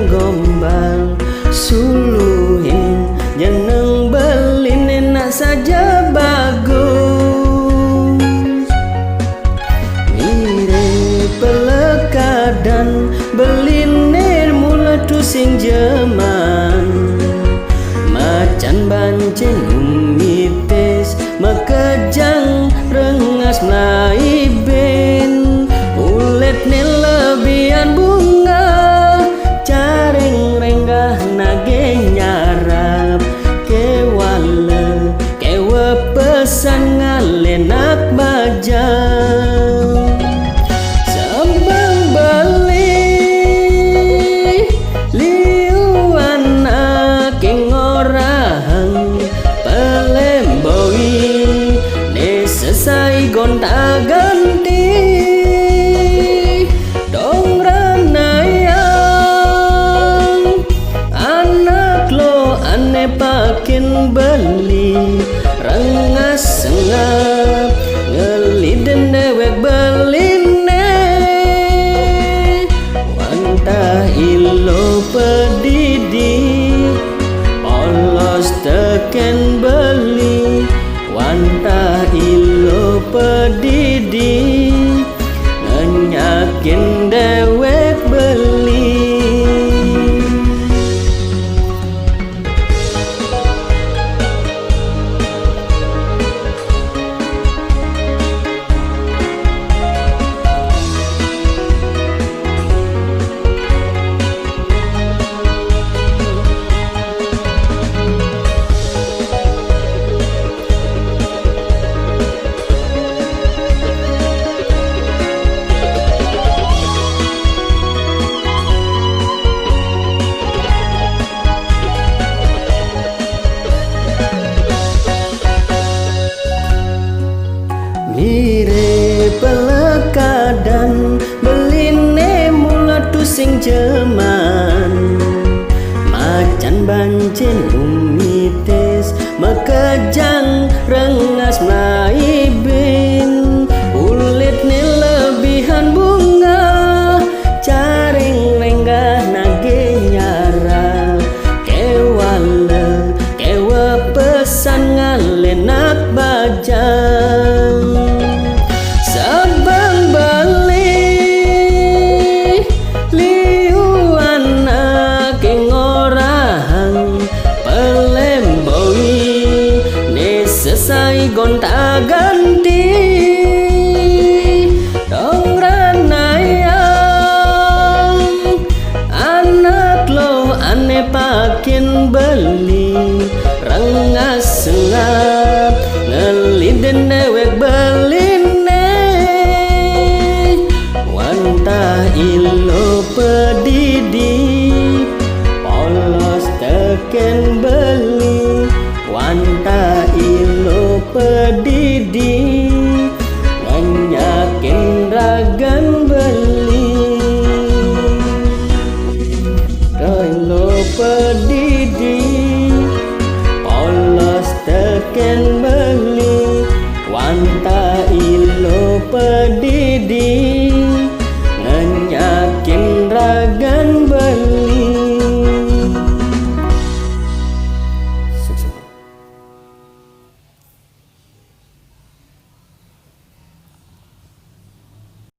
gombal suluhin jeneng belin enak saja bagus. Mirip pelekadan belinir mula tusing jeman macan bancing umitis makejang rengas melai ben ulet ni lebihan bunga caring renggah nage nyarap kewala kewa pesan ngalenak bajang sambang balik liuan aking orang pelemboi ne selesai gonta ganti dong ranayang anak lo ane pakin beli rengas sengap ngeliden dewek beline wantah ilo pedidi polos teken beli wantah ilo pedidi ngenyakin dewek beli. Mirip pelekadan beline mula tusing jeman macan bancin umitis makejang rengas melai bin ulit ni lebihan bunga caring renggah nage nyara kewala kewa pesan ngalenak bajang sabang balik liuan aking orang pelemboi ne selesai gonta ganti dong ranayang anak lo ane pakin beli rengas sengap ngeliden dewek beline wantah ilo pedidi polos teken beli wantah ilo pedidi